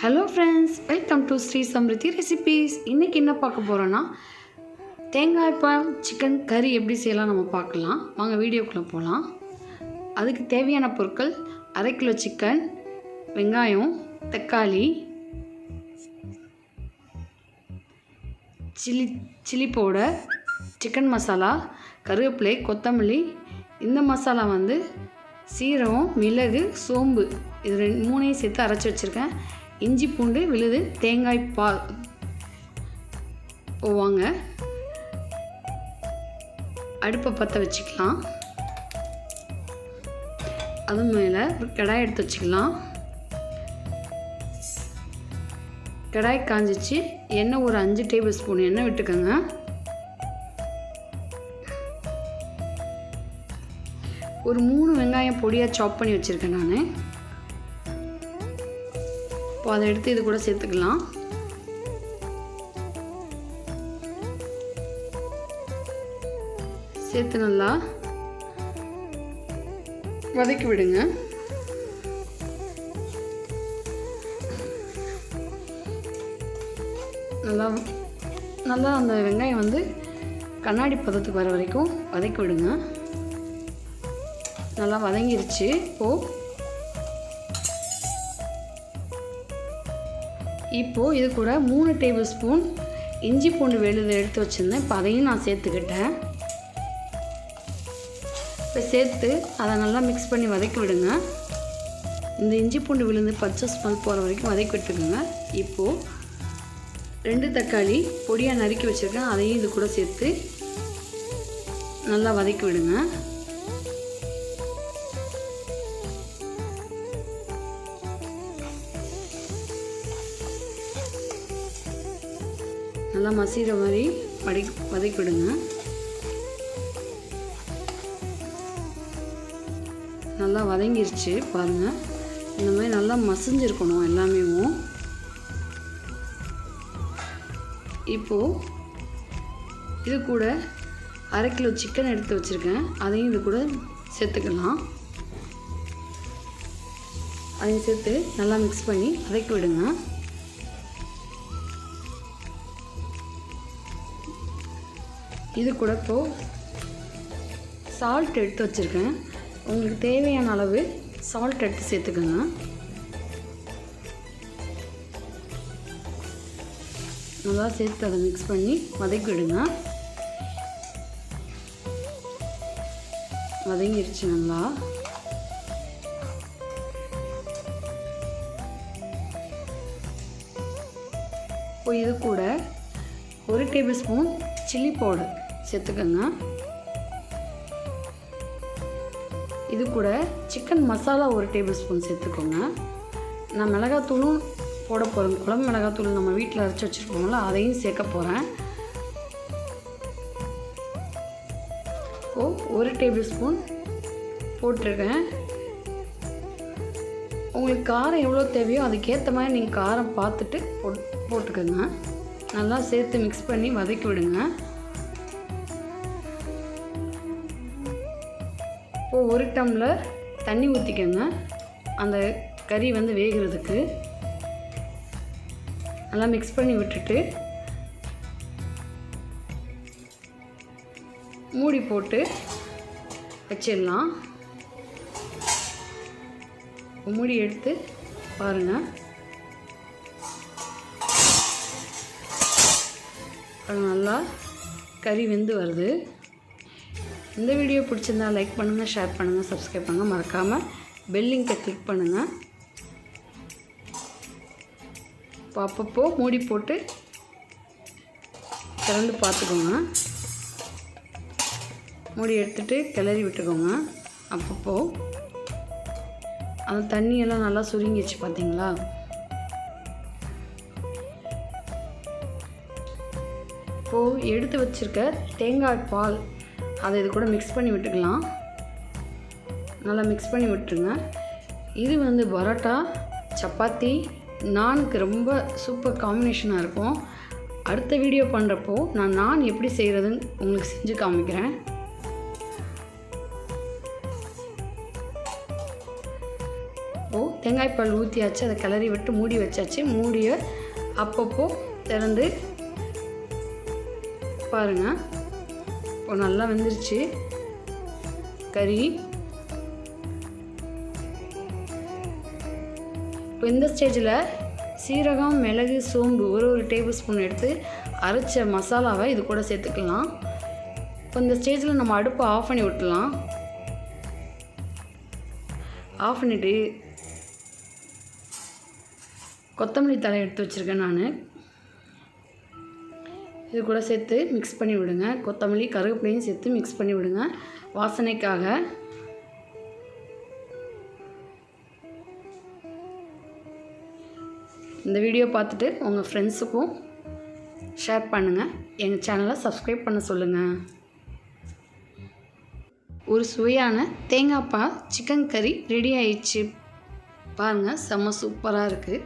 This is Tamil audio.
Hello friends, welcome to s.srisamrithi recipes. இன்றைக்கி என்ன பார்க்க போகிறோன்னா தேங்காய் பால் சிக்கன் கறி எப்படி செய்யலாம் நம்ம பார்க்கலாம். வாங்க வீடியோக்குள்ளே போகலாம். அதுக்கு தேவையான பொருட்கள்: அரை கிலோ சிக்கன், வெங்காயம், தக்காளி, சில்லி பவுடர், சிக்கன் மசாலா, கருவேப்பிலை, கொத்தமல்லி. இந்த மசாலா வந்து சீரகம், மிளகு, சோம்பு இது மூணையும் சேர்த்து அரைச்சி வச்சுருக்கேன். இஞ்சி பூண்டு விழுது, தேங்காய் பால் போவாங்க. அடுப்பை பற்ற வச்சுக்கலாம். அது மேலே ஒரு கடாய் எடுத்து வச்சுக்கலாம். கடாய் காஞ்சிச்சு. எண்ணெய் ஒரு 5 டேபிள் ஸ்பூன் எண்ணெய் விட்டுக்கோங்க. ஒரு 3 வெங்காயம் பொடியாக சாப் பண்ணி வச்சுருக்கேன் நான். இப்போ அதை எடுத்து இது கூட சேர்த்துக்கலாம். சேர்த்து நல்லா வதக்கி விடுங்க. நல்லா அந்த வெங்காயம் வந்து கண்ணாடி பதத்துக்கு வர வரைக்கும் வதக்கி விடுங்க. நல்லா வதங்கிருச்சு. இப்போது இது கூட 3 டேபிள் ஸ்பூன் இஞ்சி பூண்டு விழுது எடுத்து வச்சுருந்தேன். இப்போ அதையும் நான் சேர்த்துக்கிட்டேன். இப்போ சேர்த்து அதை நல்லா மிக்ஸ் பண்ணி வதக்கி விடுங்க. இந்த இஞ்சி பூண்டு விழுந்து பச்சை ஸ்மெல் போகிற வரைக்கும் வதக்கி விட்டுக்குங்க. இப்போது 2 தக்காளி பொடியாக நறுக்கி வச்சுருக்கேன். அதையும் இது கூட சேர்த்து நல்லா வதக்கி விடுங்க. நல்லா மசிகிற மாதிரி வதக்கி விடுங்க. நல்லா வதங்கிருச்சு பாருங்கள். இந்த மாதிரி நல்லா மசிஞ்சிருக்கணும் எல்லாமே. இப்போது இது கூட அரை கிலோ சிக்கன் எடுத்து வச்சுருக்கேன். அதையும் இது கூட சேர்த்துக்கலாம். அதையும் சேர்த்து நல்லா மிக்ஸ் பண்ணி வதக்கி விடுங்க. இது கூட இப்போது சால்ட் எடுத்து வச்சுருக்கேன். உங்களுக்கு தேவையான அளவு சால்ட் எடுத்து சேர்த்துக்கோங்க. நல்லா சேர்த்து அதை மிக்ஸ் பண்ணி வதக்கி விடுங்க. வதங்கிருச்சு நல்லா. இப்போ இது கூட 1 டேபிள் ஸ்பூன் சில்லி பவுடர் சேர்த்துக்கோங்க. இது கூட சிக்கன் மசாலா 1 டேபிள் ஸ்பூன் சேர்த்துக்கோங்க. நான் மிளகாத்தூளும் போட போகிறேன். குழம்பு மிளகாத்தூள் நம்ம வீட்டில் அரைச்சி வச்சுருக்கோங்களா, அதையும் சேர்க்க போகிறேன். இப்போது 1 டேபிள் ஸ்பூன் போட்டிருக்கேன். உங்களுக்கு காரம் எவ்வளோ தேவையோ அதுக்கேற்ற மாதிரி நீங்கள் காரம் பார்த்துட்டு போட்டுக்கோங்க. நல்லா சேர்த்து மிக்ஸ் பண்ணி வதக்கி விடுங்க. இப்போது 1 டம்ளர் தண்ணி ஊற்றிக்கோங்க. அந்த கறி வந்து வேகிறதுக்கு நல்லா மிக்ஸ் பண்ணி விட்டுட்டு மூடி போட்டு வச்சிடலாம். மூடி எடுத்து பாருங்கள். நல்லா கறி வெந்து வருது. இந்த வீடியோ பிடிச்சிருந்தா லைக் பண்ணுங்கள், ஷேர் பண்ணுங்கள், சப்ஸ்கிரைப் பண்ணுங்கள். மறக்காமல் பெல் லிங்கை கிளிக் பண்ணுங்கள். இப்போ அப்பப்போ மூடி போட்டு திறந்து பார்த்துக்கோங்க. மூடி எடுத்துகிட்டு கிளறி விட்டுக்கோங்க. அப்பப்போ அந்த தண்ணியெல்லாம் நல்லா சுருங்கிச்சு பார்த்தீங்களா. இப்போது எடுத்து வச்சுருக்க தேங்காய் பால் அதை இது கூட மிக்ஸ் பண்ணி விட்டுக்கலாம். நல்லா மிக்ஸ் பண்ணி விட்டுருங்க. இது வந்து பரோட்டா, சப்பாத்தி, நானுக்கு ரொம்ப சூப்பர் காம்பினேஷனாக இருக்கும். அடுத்த வீடியோ பண்ணுறப்போ நான் நான் எப்படி செய்கிறதுன்னு உங்களுக்கு செஞ்சு காமிக்கிறேன். இப்போது தேங்காய் பால் ஊற்றியாச்சு, அதை கிளறி விட்டு மூடி வச்சாச்சு. மூடியை அப்பப்போ திறந்து பாருங்கள். இப்போ நல்லா வெந்துருச்சு கறி. இப்போ இந்த ஸ்டேஜில் சீரகம், மிளகு, சோம்பு ஒரு டேபிள் ஸ்பூன் எடுத்து அரைச்ச மசாலாவை இது கூட சேர்த்துக்கலாம். இப்போ இந்த ஸ்டேஜில் நம்ம அடுப்பை ஆஃப் பண்ணி விட்டுலாம். ஆஃப் பண்ணிவிட்டு கொத்தமல்லி தழை எடுத்து வச்சுருக்கேன் நான், இது கூட சேர்த்து மிக்ஸ் பண்ணி விடுங்க. கொத்தமல்லி, கருவேப்பிலையும் சேர்த்து மிக்ஸ் பண்ணி விடுங்க வாசனைக்காக. இந்த வீடியோ பார்த்துட்டு உங்கள் ஃப்ரெண்ட்ஸுக்கும் ஷேர் பண்ணுங்கள். எங்கள் சேனலை சப்ஸ்கிரைப் பண்ண சொல்லுங்கள். ஒரு சுவையான தேங்காய் பால் சிக்கன் கறி ரெடி ஆயிடுச்சு பாருங்கள். செம்ம சூப்பராக இருக்குது.